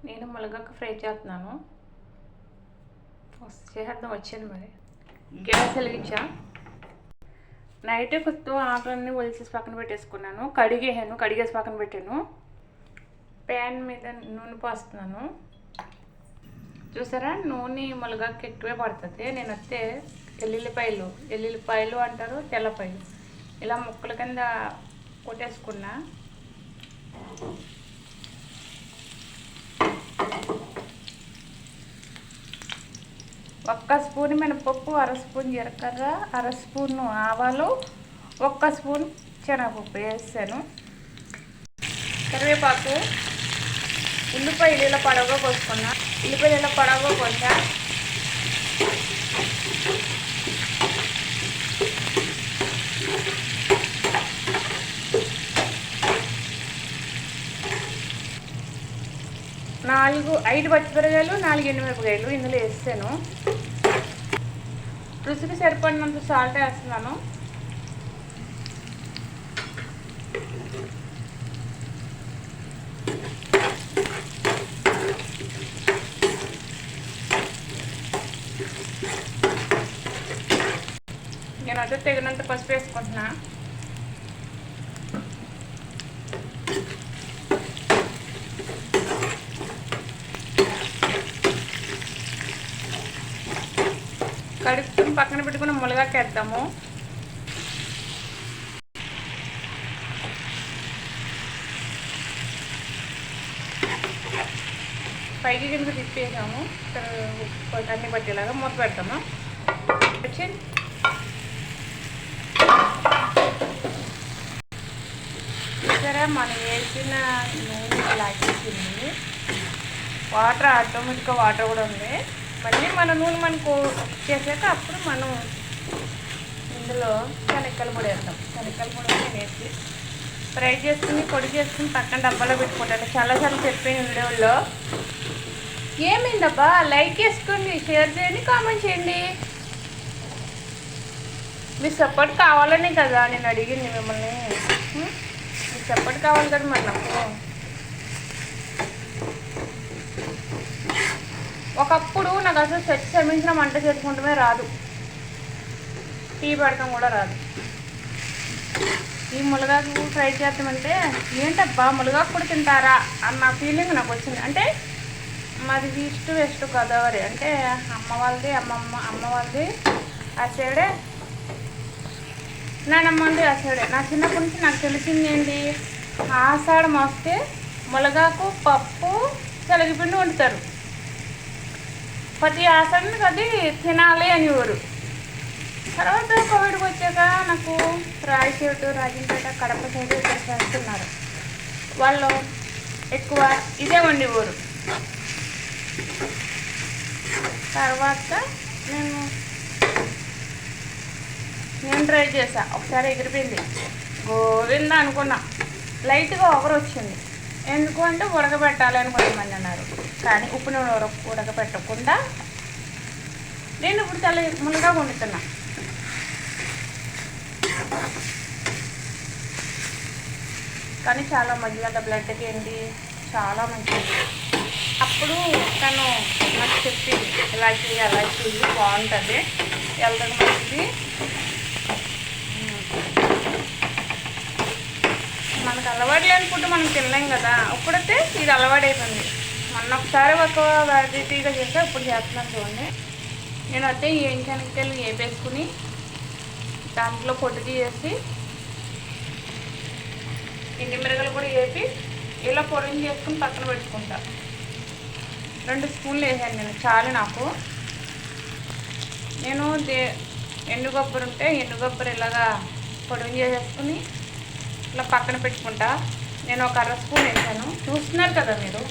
నేను ములగాకు ఫ్రై చేస్తున్నాను. చేసేద్దాం వచ్చింది. మరి గ్యాస్ వెలిగించా. నైట్ కొంచెం ఆకులన్నీ ఒలిసేసి పక్కన పెట్టేసుకున్నాను. కడిగేసి పక్కన పెట్టాను. ప్యాన్ మీద నూనె పోస్తున్నాను. చూసారా, నూనె ములగాకు ఎక్కువే పడుతుంది. నేను వస్తే ఎల్లుల్లిపాయలు అంటారు, తెల్లపాయలు ఇలా ముక్కల కింద కొట్టేసుకున్నా. ఒక్క స్పూన్ మినపప్పు, అర స్పూన్ జీలకర్ర, అర స్పూన్ ఆవాలు, 1 స్పూన్ శనగపప్పు వేసాను. కరివేపాకు, ఉల్లిపాయలు ఇలా పొడవుగా కోసుకున్నా. ఉల్లిపాయలు ఇలా పొడవుగా కోసా. ఐదు పచ్చిమిరపకాయలు, 4 ఎండుమిరపకాయలు ఇందులో వేస్తాను. రుచికి సరిపడినంత సాల్ట్ వేస్తున్నాను. నేను అదే తగినంత పసుపు వేసుకుంటున్నా. కడుపుని పక్కన పెట్టుకుని ములగాకు వేద్దాము. పైకి కింద తిప్పేసాము. అన్ని పట్టేలాగా మూత పెడతాము. చూసారా, మనం వేసిన నూనె లాగేసింది. వాటర్ ఆటోమేటిక్గా వాటర్ కూడా ఉంది. మళ్ళీ మన నూనె మనకు చేసాక అప్పుడు మనం ఇందులో శనగకాయల పొడి వేస్తాం. శనగకాయల పొడి వేసి ఫ్రై చేసుకుని పొడి చేసుకుని పక్కన డబ్బాలో పెట్టుకుంటాను. చాలాసార్లు చెప్పాను వీడియోలో. ఏమైందబ్బా, లైక్ చేసుకోండి, షేర్ చేయండి, కామెంట్ చేయండి. మీ సపోర్ట్ కావాలనే కదా నేను అడిగింది మిమ్మల్ని. మీ సపోర్ట్ కావాలి కదా మరి నాకు. ఒకప్పుడు నాకు అసలు సంబంధించిన వంట చేసుకుంటమే రాదు, టీ పెడతాం కూడా రాదు. ఈ ములగాకు ఫ్రై చేద్దామంటే ఏంటబ్బా ములగాకు కూడా తింటారా అన్న ఫీలింగ్ నాకు వచ్చింది. అంటే మాది వెస్ట్ గోదావరి, అంటే అమ్మ వాళ్ళది ఆ సైడే, నానమ్మంది ఆ సైడే. నా చిన్నప్పటి నుంచి నాకు తెలిసింది ఏంటి, ఆషాఢం వస్తే ములగాకు పప్పు శనగపిండి వండుతారు. ప్రతి ఆషాఢానికి అది తినాలి అనేవారు. తర్వాత కోవిడ్కి వచ్చాక నాకు రాయచోటు, రాజంపేట, కడప సైడ్ ఇక్కడ చేస్తున్నారు. వాళ్ళు ఎక్కువ ఇదే వండేవారు. తర్వాత నేను ట్రై చేసా. ఒకసారి ఎగిరిపోయింది, గోవింద అనుకున్నా. లైట్గా ఒకరు వచ్చింది. ఎందుకు అంటే ఉడకబెట్టాలి అని కొంతమంది అన్నారు. కానీ ఉప్పు నూనె ఉడకబెట్టకుండా నేను ఇప్పుడు చాలా మునగా వండుతున్నా. కానీ చాలా మధ్యలో బ్లడ్కి ఏంటి చాలా మంచిది. అప్పుడు తను నాకు చెప్పింది ఇలా చేయి బాగుంటుంది, హెల్త్కి మంచిది. మనకు అలవాటు లేనుకుంటే మనం తినలేం కదా. ఇప్పుడైతే ఇది అలవాటు అయిపోయింది. మొన్న ఒకసారి ఒక వెరైటీగా చేస్తే ఇప్పుడు చేస్తున్నాను చూడండి. నేను అయితే ఏం శనగకాయలు వేపేసుకుని దాంట్లో పొట్టు తీసేసి ఎండు మిరగలు కూడా వేసి ఇలా పొడిని చేసుకుని పక్కన పెట్టుకుంటా. 2 స్పూన్లు వేసాను నేను, చాలు నాకు. నేను ఎండు కొబ్బరి ఉంటే ఎండు కొబ్బరి ఇలాగా పొడిని చేసేసుకుని ఇలా పక్కన పెట్టుకుంటా. నేను ఒక 1/2 స్పూన్ వేసాను, చూస్తున్నారు కదా మీరు.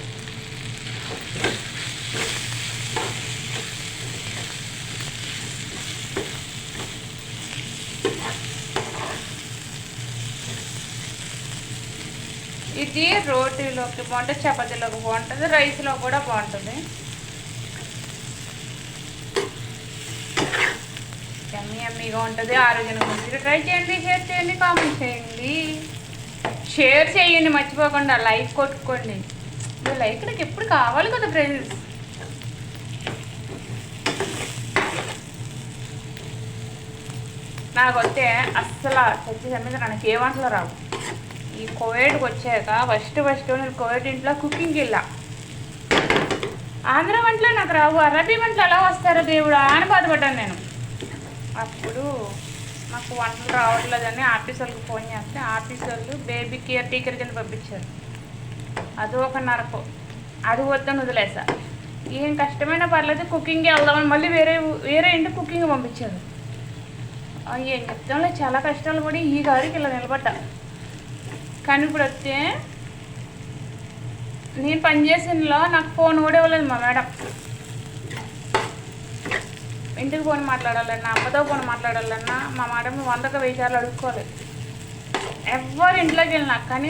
ఇది రోటీలోకి బాగుంటుంది, చపాతీలోకి బాగుంటుంది, రైస్లో కూడా బాగుంటుంది. యమ్మీగా ఉంటుంది, ఆరోగ్యంగా ఉంటుంది. ట్రై చేయండి, షేర్ చేయండి, కామెంట్ చేయండి. షేర్ చేయండి మర్చిపోకుండా, లైక్ కొట్టుకోండి. మీ లైక్ నాకు ఎప్పుడు కావాలి కదా ఫ్రెండ్స్. నాకు వస్తే అస్సలు చచ్చి మీద నాకు ఏ వంటలు రావు. ఈ కోవిడ్కి వచ్చాక ఫస్ట్ నేను కోవిడ్ ఇంట్లో కుకింగ్కి వెళ్ళా. ఆంధ్ర వంటలు నాకు రావు, అరబీ వంటలు ఎలా వస్తారో దేవుడా అని బాధపడ్డాను నేను. అప్పుడు నాకు వంటలు రావట్లేదని ఆఫీస్ వాళ్ళకి ఫోన్ చేస్తే ఆఫీస్ వాళ్ళు బేబీ కేర్ టేకర్ కింద పంపించారు. అది ఒక నరకం. అది వద్దని వదిలేసా. ఏం కష్టమైనా పర్లేదు కుకింగ్కి వెళ్దామని మళ్ళీ వేరే ఇంటికి కుకింగ్ పంపించారు. ఏం చెప్తాంలో చాలా కష్టాలు పడి ఈ గారికి ఇలా నిలబడ్డా. కానీ ఇప్పుడు వస్తే నేను పనిచేసినలో నాకు ఫోన్ కూడా ఇవ్వలేదు మా మేడం. ఇంటికి ఫోన్ మాట్లాడాలన్నా, అమ్మతో ఫోన్ మాట్లాడాలన్నా మా మేడం 100కి 1000 సార్లు అడుక్కోలేదు. ఎవరి ఇంట్లోకి వెళ్ళినా కానీ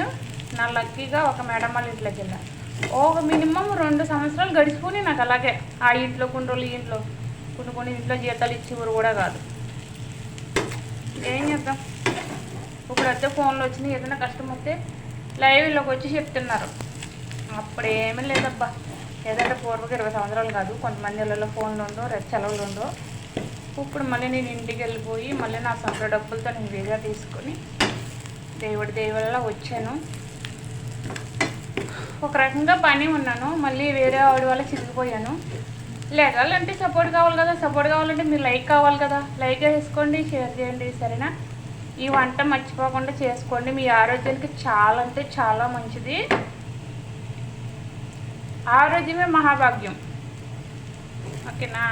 నా లక్కీగా ఒక మేడం వాళ్ళ ఇంట్లోకి వెళ్ళా. ఒక మినిమం 2 సంవత్సరాలు గడిచిపోయి నాకు అలాగే ఆ ఇంట్లో కొన్ని రోజులు ఈ ఇంట్లో కొన్ని ఇంట్లో జీతాలు ఇచ్చేవారు కూడా కాదు. ఏం చేద్దాం. ఇప్పుడు వస్తే ఫోన్లో వచ్చినాయి, ఏదైనా కష్టం వస్తే లైవ్లోకి వచ్చి చెప్తున్నారు. అప్పుడేమీ లేదబ్బా. ఏదంటే పూర్వకి 20 సంవత్సరాలు కాదు, కొంతమంది ఇళ్ళలో ఫోన్లు ఉండవు, సెలవులు ఉండవు. ఇప్పుడు మళ్ళీ నేను ఇంటికి వెళ్ళిపోయి మళ్ళీ నా సొంత డబ్బులతో నేను వీడియో తీసుకొని దేవుడి వల్ల వచ్చాను. ఒక రకంగా పని ఉన్నాను, మళ్ళీ వేరే ఆవిడ వల్ల చిరిగిపోయాను. లేగాలంటే సపోర్ట్ కావాలి కదా, సపోర్ట్ కావాలంటే మీరు లైక్ కావాలి కదా, లైక్ వేసుకోండి, షేర్ చేయండి సరేనా. ఈ వంట మర్చిపోకుండా చేసుకోండి, మీ ఆరోగ్యానికి చాలా అంటే చాలా మంచిది. ఆరోగ్యమే మహాభాగ్యం. ఓకేనా.